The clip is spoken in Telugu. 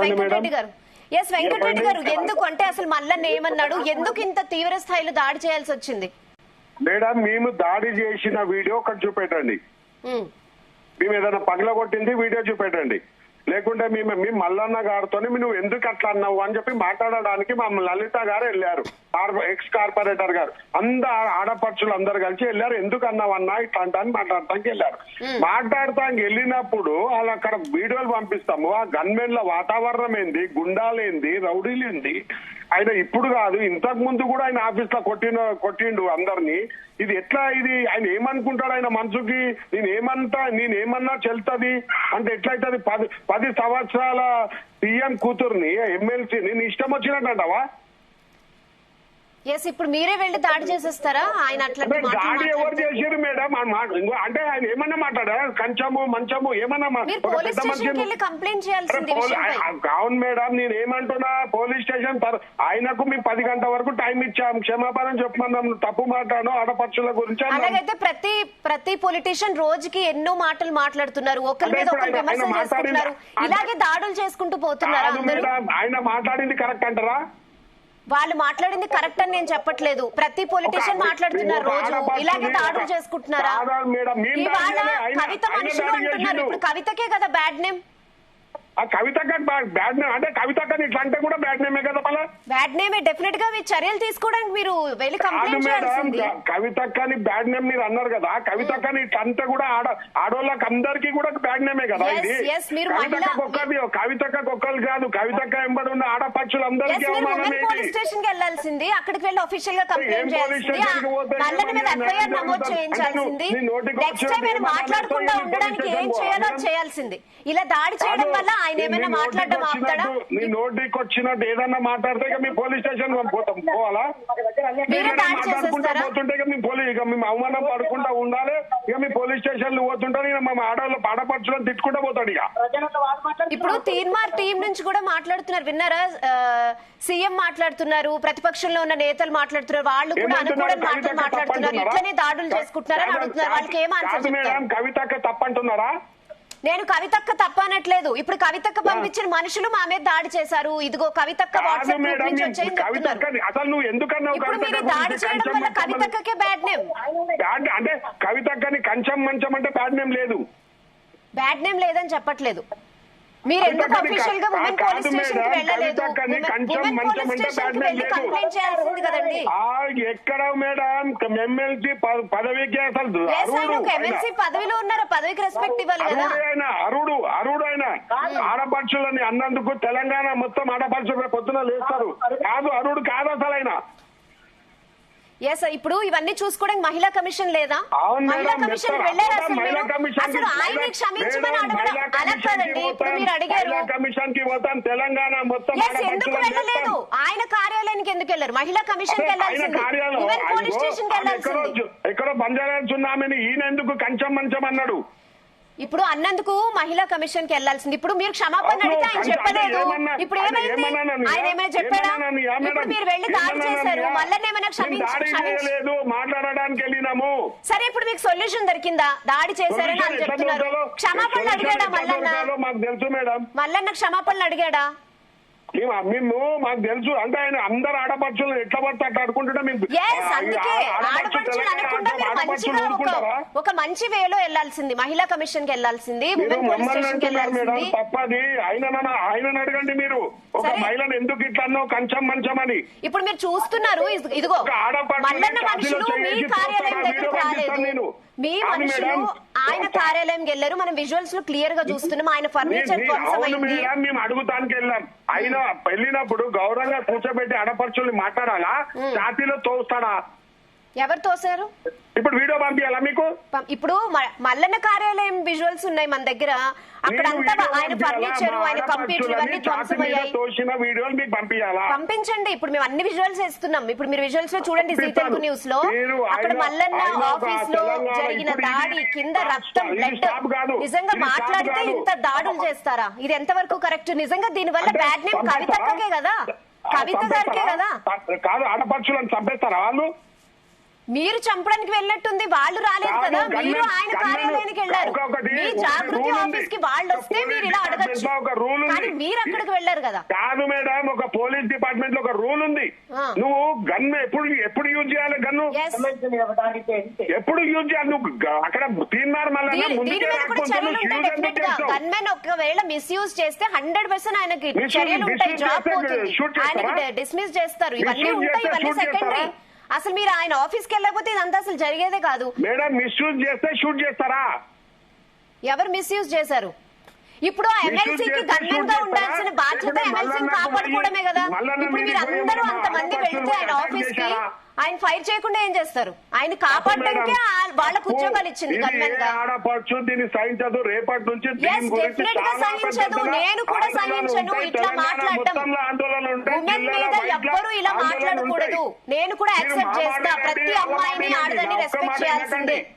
వెంకటరెడ్డి గారు వెంకటరెడ్డి గారు ఎందుకు అంటే అసలు మల్లన్న ఏమన్నాడు, ఎందుకు ఇంత తీవ్ర స్థాయిలో దాడి చేయాల్సి వచ్చింది? మేడం మేము దాడి చేసిన వీడియో ఒకటి చూపెట్టండి. మేము ఏదైనా పగలగొట్టింది వీడియో చూపెట్టండి. లేకుంటే మేము మల్లన్న గారితో నువ్వు ఎందుకు అట్లా అన్నావు అని చెప్పి మాట్లాడడానికి మా లలిత గారు వెళ్ళారు, ఎక్స్ కార్పొరేటర్ గారు. ఆడపడుచులు అందరు కలిసి వెళ్ళారు. ఎందుకు అన్నావు అన్నా ఇట్లా అని మాట్లాడటానికి వెళ్ళారు. మాట్లాడటానికి వెళ్ళినప్పుడు వాళ్ళు అక్కడ వీడియోలు పంపిస్తాము. ఆ గన్మెన్ల వాతావరణం ఏంది, గుండాలేంది, రౌడీలేంది. ఆయన ఇప్పుడు కాదు ఇంతకు ముందు కూడా ఆయన ఆఫీస్ లో కొట్టిండు అందరినీ. ఇది ఎట్లా, ఇది ఆయన ఏమనుకుంటాడు ఆయన మనసుకి? నేనేమన్నా చెల్తది అంటే ఎట్లయితది? 10 సంవత్సరాల సీఎం కూతుర్ని ఎమ్మెల్సీ నేను ఇష్టం వచ్చినట్టంటావా? ఇప్పుడు మీరే వెళ్లి దాడి చేసేస్తారా? ఆయన అట్లా దాడి ఎవరు చేసారు మేడం? అంటే ఆయన ఏమన్నా మాట్లాడారా? కంచము మంచము ఏమన్నా కంప్లైంట్ చేయాల్సింది. అవును మేడం, నేను ఏమంటున్నా, పోలీస్ స్టేషన్ ఆయనకు మేము 10 గంటల వరకు టైం ఇచ్చాం, క్షమాపణ చెప్పమన్నాం. తప్పు మాట్లాడను ఆడపక్షుల గురించి. అలాగైతే ప్రతి పొలిటీషియన్ రోజుకి ఎన్నో మాటలు మాట్లాడుతున్నారు, ఒకరి మీద ఒకరు విమర్శలు చేసుకుంటున్నారు, ఇలాగే దాడులు చేసుకుంటూ పోతున్నారు. ఆయన మాట్లాడింది కరెక్ట్ అంటారా? వాళ్ళు మాట్లాడింది కరెక్ట్ అని నేను చెప్పట్లేదు. ప్రతి పొలిటీషియన్ మాట్లాడుతున్నారు, రోజు ఇలాగే దాడులు చేసుకుంటున్నారా? ఇవాళ కవిత మనుషులు అంటున్నారు, ఇప్పుడు కవితకే కదా బ్యాడ్ నేమ్. కవితక్క బ్యాడ్ నేమ్ అంటే కవితక్కని ఇట్లా అంటే కూడా బ్యాడ్ నేమే కదా? మళ్ళీ బ్యాడ్ నేమే. డెఫినెట్ గా చర్యలు తీసుకోవడానికి మీరు వెళ్ళి కంప్లైంట్ చేయాల్సింది. కవితక్కని బ్యాడ్ నేమ్ మీరు అన్నారు కదా, కవితక్కని ఇట్లా అంటే కూడా ఆడోళ్ళకి అందరికీ కూడా బ్యాడ్ నేమే కదా ఇది. కవితక్కకు ఒక్కరు కాదు, కవితక్క ఎంబడి ఉన్న ఆడపక్షులందరికీ పోలీస్ స్టేషన్ కి వెళ్లాల్సింది, అక్కడికి వెళ్ళి అఫీషియల్ గా కంప్లైంట్ చేయాల్సింది, మల్లన్న మీద ఎఫ్ఐఆర్ నమోదు చేయించాల్సింది. నెక్స్ట్ టైం ఆయన మాట్లాడకుండా ఉండడానికి ఏం చేయాలో చేయాల్సింది. ఇలా దాడి చేయడం వల్ల ఆయన ఏమైనా మాట్లాడడం ఆపుతాడా? నీ నోటికి వచ్చినట్టు ఏదన్నా మాట్లాడితే ఇక మీ పోలీస్ స్టేషన్ పోవాలా? పోతుంటే ఇక మేము అవమానం పడుకుంటా ఉండాలి. ఇక మీ పోలీస్ స్టేషన్ పోతుంటే మా ఆడపడుచులను తిట్టుకుంటా పోతాడు. ఇక ఇప్పుడు తీన్మార్ టీం నుంచి కూడా మాట్లాడుతున్నారు, విన్నారా? సీఎం మాట్లాడుతున్నారు, ప్రతిపక్షంలో ఉన్న నేతలు మాట్లాడుతున్నారు, వాళ్ళు కూడా అనుకూల మాటలు మాట్లాడుతున్నారు, ఇట్లనే దాడులు చేసుకుంటున్నారని అడుగుతున్నారు. వాళ్ళకి ఏం ఆన్సర్ చెప్తారు? కవితక్క తప్పంటున్నారా? నేను కవితక్క తప్పనట్లేదు. ఇప్పుడు కవితక్క పంపించిన మనుషులు మా మీద దాడి చేశారు, ఇదిగో కవితక్క వాట్సాప్ గ్రూప్ నుంచి వచ్చేయని చెప్తున్నారు. అసలు నువ్వు ఎందుకన్నావు? ఇప్పుడు మీరు దాడి చేయడం వల్ల కవితక్కకే బ్యాడ్ నేమ్. అంటే కవితక్కని కంచం మంచం అంటే బ్యాడ్ నేమ్ లేదు, బ్యాడ్ నేమ్ లేదని చెప్పట్లేదు. మీరు ఎందుకు అఫీషియల్ గా ఉమెన్ పోలీస్ స్టేషన్ కి వెళ్ళలేదు? ఉమెన్ పోలీస్ స్టేషన్ కి వెళ్ళి కంప్లైంట్ చేయాల్సింది కదండి. ఎక్కడ మేడం ఎమ్మెల్సీ పదవికి అసలు ఎమ్మెల్సీ పదవిలో ఉన్నారా? పదవికి రెస్పెక్ట్ ఇవ్వాలి కదా. అరుడు ఆయన ఆడపడుచులని అన్నందుకు తెలంగాణ మొత్తం ఆడపడుచులు పొద్దున లేస్తారు. కాదు అరుడు కాదు అసలు ఆయన. ఇప్పుడు ఇవన్నీ చూసుకోవడానికి మహిళా కమిషన్ లేదా? మహిళా కమిషన్ వెళ్ళారు. అసలు ఆయన్ని క్షమించమని అడగడం అలా కాదండి. ఇప్పుడు మీరు అడిగారు కమిషన్ కి మొత్తం తెలంగాణ మొత్తం ఎందుకు వెళ్ళలేదు? ఆయన కార్యాలయానికి ఎందుకు వెళ్ళారు? మహిళా కమిషన్ కి వెళ్ళాల్సింది, ఉమెన్ పోలీస్ స్టేషన్ కి వెళ్ళాల్సింది. ఎక్కడో బంజారా సున్నామని ఈయన ఎందుకు కంచం మంచం అన్నాడు? ఇప్పుడు అన్నందుకు మహిళా కమిషన్ కి వెళ్లాల్సింది. ఇప్పుడు మీరు క్షమాపణ అడిగితే ఆయన చెప్పలేదు. ఇప్పుడు ఏమైంది? ఆయన ఏమైనా చెప్పాడా? ఇప్పుడు మీరు వెళ్లి దాడి చేశారు, మల్లన్న ఏమైనా క్షమించలేదు మాట్లాడడానికి వెళ్ళినాము. సరే, ఇప్పుడు మీకు సొల్యూషన్ దొరికిందా? దాడి చేశారని అని చెప్తున్నారు. క్షమాపణలు అడిగాడా మల్లన్న? మాకు తెలుసు మేడం, మల్లన్న క్షమాపణలు అడిగాడా? మేము మాకు తెలుసు. అంటే ఆయన అందరు ఆడపడుచులు ఎట్లా పడితే అట్లా ఆడుకుంటుంటే ఒక మంచి వేలో వెళ్లాల్సింది, మహిళా కమిషన్ కి వెళ్లాల్సింది, ఉమెన్ పోలీస్ స్టేషన్ కి వెళ్లాల్సింది. తప్పది. ఆయన అడగండి మీరు, ఒక మహిళను ఎందుకు ఇట్లా అన్నావు కంచం మంచం అని. ఇప్పుడు మీరు చూస్తున్నారు, ఇదిగో మల్లన్న మనుషులు మీ కార్యాలయం దగ్గరికి రాలేదు, మీ మనుషులు ఆయన కార్యాలయం వెళ్ళారు. మనం విజువల్స్ లో క్లియర్ గా చూస్తున్నాం. ఆయన ఫర్నిచర్ మేము అడుగుతానికి వెళ్ళాం. ఆయన వెళ్ళినప్పుడు గౌరవంగా కూర్చోబెట్టి ఆడపడుచుల్ని మాట్లాడాలా, ఛాతీలో తోస్తాడా? ఎవరు తోసారు? ఇప్పుడు వీడియో పంపించాలా మీకు? ఇప్పుడు మల్లన్న కార్యాలయం విజువల్స్ ఉన్నాయి మన దగ్గర. అక్కడంతా ఆయన ఫర్నిచర్, ఆయన కంప్యూటర్ ఇవన్నీ ధ్వంసమయ్యాయి. పంపించండి. ఇప్పుడు మేము అన్ని విజువల్స్ ఇస్తున్నాం. ఇప్పుడు మీరు విజువల్స్ లో చూడండి, జీ తెలుగు న్యూస్ లో అక్కడ మల్లన్న ఆఫీస్ లో జరిగిన దాడి, కింద రక్తం, బ్లడ్. నిజంగా మాట్లాడితే ఇంత దాడులు చేస్తారా? ఇది ఎంతవరకు కరెక్ట్? నిజంగా దీని వల్ల బ్యాడ్ నేమ్ కవితకే కదా, కవిత గారికే కదా. కాదు ఆడపడుచులను చంపేస్తారా వాళ్ళు? మీరు చంపడానికి వెళ్ళినట్టుంది, వాళ్ళు రాలేదు కదా, మీరు ఆయన కార్యాలయానికి వెళ్ళారు. మీ జాగృతి ఆఫీస్ కి వాళ్ళు వస్తే మీరు ఇలా అడగచ్చు, కానీ మీరు అక్కడికి వెళ్ళారు కదా. కాదు మేడం, ఒక పోలీస్ డిపార్ట్మెంట్ లో ఒక రూల్ ఉంది. నువ్వు గన్ను ఎప్పుడు యూజ్ చేయాలి? గన్ను ఎప్పుడు యూజ్ చేయాలి? నువ్వు అక్కడ తీర్మార్ మళ్ళీ గన్మెన్ ఒకవేళ మిస్యూజ్ చేస్తే 100% ఆయనకి చర్యలు ఉంటాయి, జాబ్ పోతుంది, ఆయనకి డిస్మిస్ చేస్తారు. ఇవన్నీ ఉంటాయి, ఇవన్నీ సెకండరీ. అసలు మీరు ఆయన ఆఫీస్కి వెళ్ళకపోతే ఇదంతా అసలు జరిగేదే కాదు. మేడం మిస్యూజ్ చేస్తే షూట్ చేస్తారా? ఎవరు మిస్యూజ్ చేశారు? ఇప్పుడు ఎమ్మెల్సీకి గన్మెన్ గా ఉండాల్సిన బాధ్యత ఎమ్మెల్సీని కాపాడుకోవడమే కదా. ఇప్పుడు మీరు అందరూ అంతమంది వెళ్తే ఆయన ఆఫీస్ కి ఆయన ఫైర్ చేయకుండా ఏం చేస్తారు? ఆయన కాపాడటానికే వాళ్ళకు ఉద్యోగాలు ఇచ్చింది గన్మెన్ గా. దీన్ని సహించదు, రేపటి నుంచి డెఫినెట్ గా సహించదు, నేను కూడా సహించను. ఇట్లా మాట్లాడటం ఉమెన్ మీద ఎవ్వరూ ఇలా మాట్లాడకూడదు. నేను కూడా యాక్సెప్ట్ చేస్తా, ప్రతి అమ్మాయిని ఆడదని రెస్పెక్ట్ చేయాల్సిందే.